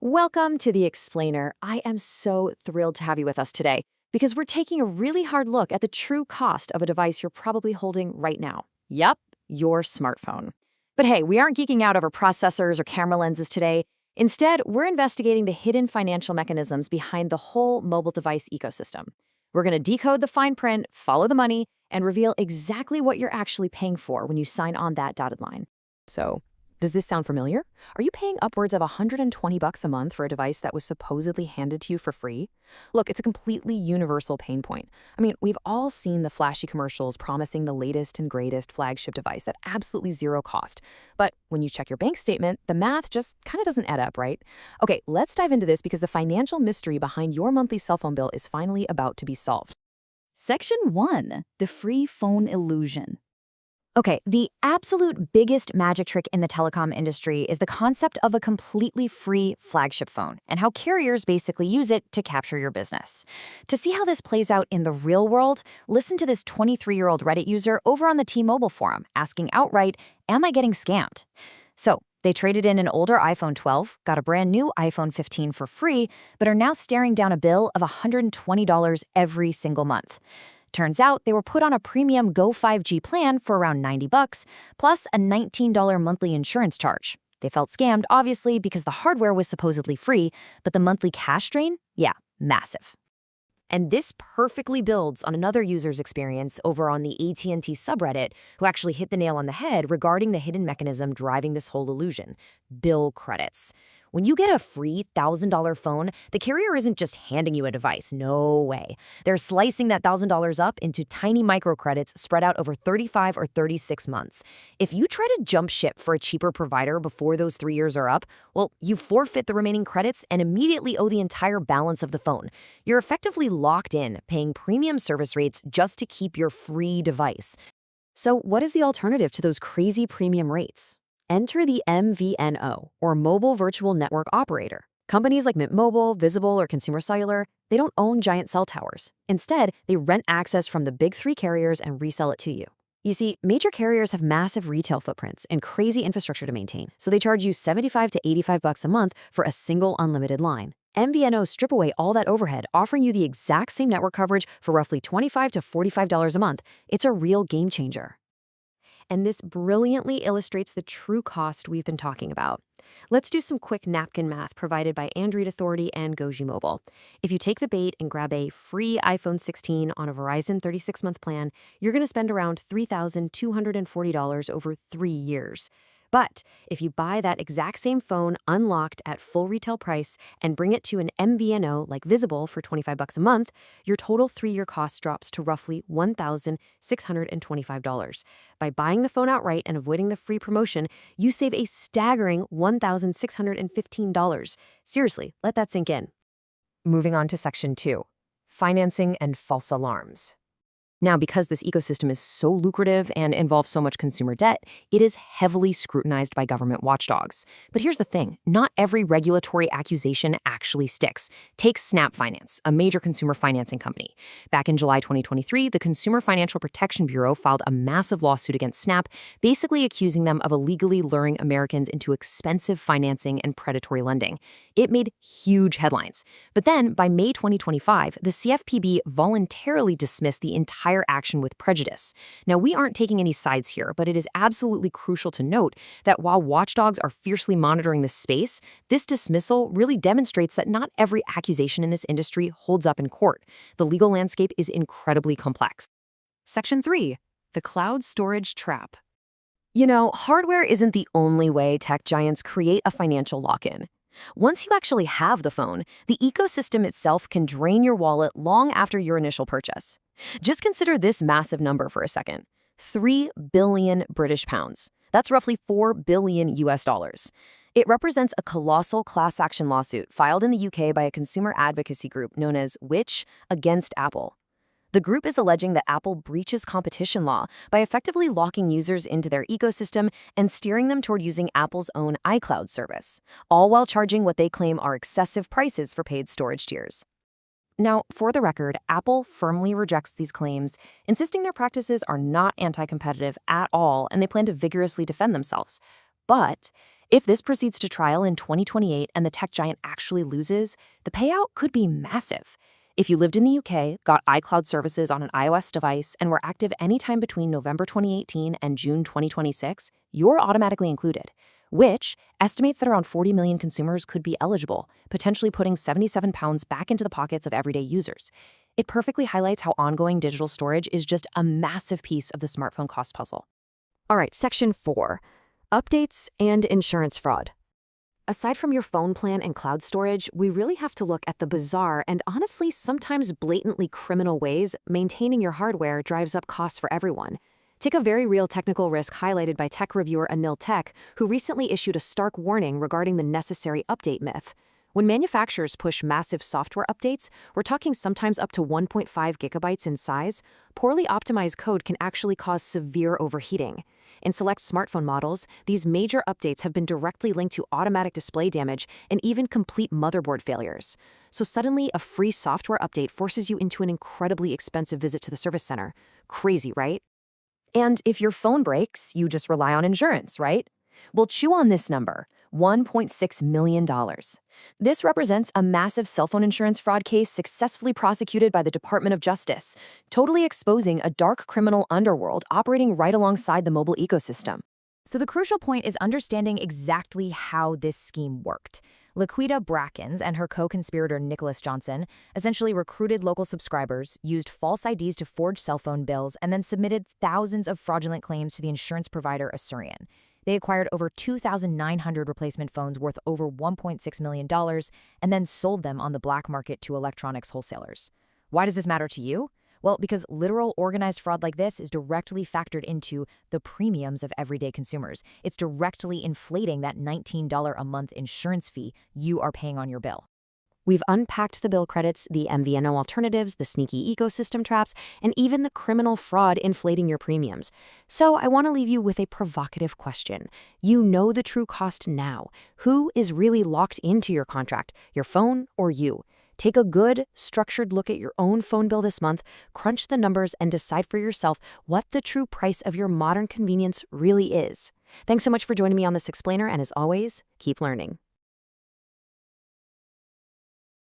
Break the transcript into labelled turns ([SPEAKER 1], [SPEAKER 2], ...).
[SPEAKER 1] Welcome to The Explainer. I am so thrilled to have you with us today because we're taking a really hard look at the true cost of a device you're probably holding right now. Yup, your smartphone. But hey, we aren't geeking out over processors or camera lenses today. Instead, we're investigating the hidden financial mechanisms behind the whole mobile device ecosystem. We're going to decode the fine print, follow the money, and reveal exactly what you're actually paying for when you sign on that dotted line. So, does this sound familiar? Are you paying upwards of $120 a month for a device that was supposedly handed to you for free? Look, it's a completely universal pain point. I mean, we've all seen the flashy commercials promising the latest and greatest flagship device at absolutely zero cost. But when you check your bank statement, the math just kind of doesn't add up, right? Okay, let's dive into this because the financial mystery behind your monthly cell phone bill is finally about to be solved.
[SPEAKER 2] Section 1. The free phone illusion.
[SPEAKER 1] Okay, the absolute biggest magic trick in the telecom industry is the concept of a completely free flagship phone and how carriers basically use it to capture your business. To see how this plays out in the real world, listen to this 23-year-old Reddit user over on the T-Mobile forum asking outright, "Am I getting scammed?" So, they traded in an older iPhone 12, got a brand new iPhone 15 for free, but are now staring down a bill of $120 every single month. Turns out they were put on a premium Go 5G plan for around $90, plus a $19 monthly insurance charge. They felt scammed, obviously, because the hardware was supposedly free, but the monthly cash drain? Yeah, massive. And this perfectly builds on another user's experience over on the AT&T subreddit who actually hit the nail on the head regarding the hidden mechanism driving this whole illusion: bill credits. When you get a free $1,000 phone, the carrier isn't just handing you a device. No way. They're slicing that $1,000 up into tiny microcredits spread out over 35 or 36 months. If you try to jump ship for a cheaper provider before those 3 years are up, well, you forfeit the remaining credits and immediately owe the entire balance of the phone. You're effectively locked in, paying premium service rates just to keep your free device. So what is the alternative to those crazy premium rates? Enter the MVNO, or Mobile Virtual Network Operator. Companies like Mint Mobile, Visible, or Consumer Cellular, they don't own giant cell towers. Instead, they rent access from the big three carriers and resell it to you. You see, major carriers have massive retail footprints and crazy infrastructure to maintain, so they charge you $75 to $85 a month for a single unlimited line. MVNOs strip away all that overhead, offering you the exact same network coverage for roughly $25 to $45 a month. It's a real game changer. And this brilliantly illustrates the true cost we've been talking about. Let's do some quick napkin math provided by Android Authority and Goji Mobile. If you take the bait and grab a free iPhone 16 on a Verizon 36-month plan, you're going to spend around $3,240 over 3 years. But if you buy that exact same phone unlocked at full retail price and bring it to an MVNO like Visible for $25 a month, your total 3-year cost drops to roughly $1,625. By buying the phone outright and avoiding the free promotion, you save a staggering $1,615. Seriously, let that sink in. Moving on to Section 2, financing and false alarms. Now, because this ecosystem is so lucrative and involves so much consumer debt, it is heavily scrutinized by government watchdogs. But here's the thing, not every regulatory accusation actually sticks. Take Snap Finance, a major consumer financing company. Back in July 2023, the Consumer Financial Protection Bureau filed a massive lawsuit against Snap, basically accusing them of illegally luring Americans into expensive financing and predatory lending. It made huge headlines. But then, by May 2025, the CFPB voluntarily dismissed the entire action with prejudice. Now, we aren't taking any sides here, but it is absolutely crucial to note that while watchdogs are fiercely monitoring this space, this dismissal really demonstrates that not every accusation in this industry holds up in court. The legal landscape is incredibly complex. Section 3. The cloud storage trap. You know, hardware isn't the only way tech giants create a financial lock-in. Once you actually have the phone, the ecosystem itself can drain your wallet long after your initial purchase. Just consider this massive number for a second. 3 billion British pounds. That's roughly 4 billion US dollars. It represents a colossal class action lawsuit filed in the UK by a consumer advocacy group known as Which against Apple. The group is alleging that Apple breaches competition law by effectively locking users into their ecosystem and steering them toward using Apple's own iCloud service, all while charging what they claim are excessive prices for paid storage tiers. Now, for the record, Apple firmly rejects these claims, insisting their practices are not anti-competitive at all and they plan to vigorously defend themselves. But If this proceeds to trial in 2028 and the tech giant actually loses, the payout could be massive. If you lived in the UK, got iCloud services on an iOS device, and were active anytime between November 2018 and June 2026, you're automatically included, which estimates that around 40 million consumers could be eligible, potentially putting £77 back into the pockets of everyday users. It perfectly highlights how ongoing digital storage is just a massive piece of the smartphone cost puzzle.
[SPEAKER 3] All right, Section 4. Updates and insurance fraud. Aside from your phone plan and cloud storage, we really have to look at the bizarre and honestly sometimes blatantly criminal ways maintaining your hardware drives up costs for everyone. Take a very real technical risk highlighted by tech reviewer Anil Tech, who recently issued a stark warning regarding the necessary update myth. When manufacturers push massive software updates, we're talking sometimes up to 1.5 gigabytes in size, poorly optimized code can actually cause severe overheating. In select smartphone models, these major updates have been directly linked to automatic display damage and even complete motherboard failures. So suddenly, a free software update forces you into an incredibly expensive visit to the service center. Crazy, right?
[SPEAKER 1] And if your phone breaks, you just rely on insurance, right? Well, chew on this number, $1.6 million. This represents a massive cell phone insurance fraud case successfully prosecuted by the Department of Justice, totally exposing a dark criminal underworld operating right alongside the mobile ecosystem. So the crucial point is understanding exactly how this scheme worked. Laquita Brackens and her co-conspirator Nicholas Johnson essentially recruited local subscribers, used false IDs to forge cell phone bills, and then submitted thousands of fraudulent claims to the insurance provider Asurion. They acquired over 2,900 replacement phones worth over $1.6 million and then sold them on the black market to electronics wholesalers. Why does this matter to you? Well, because literal organized fraud like this is directly factored into the premiums of everyday consumers. It's directly inflating that $19 a month insurance fee you are paying on your bill.
[SPEAKER 3] We've unpacked the bill credits, the MVNO alternatives, the sneaky ecosystem traps, and even the criminal fraud inflating your premiums. So I want to leave you with a provocative question. You know the true cost now. Who is really locked into your contract, your phone or you? Take a good, structured look at your own phone bill this month, crunch the numbers, and decide for yourself what the true price of your modern convenience really is. Thanks so much for joining me on this explainer, and as always, keep learning.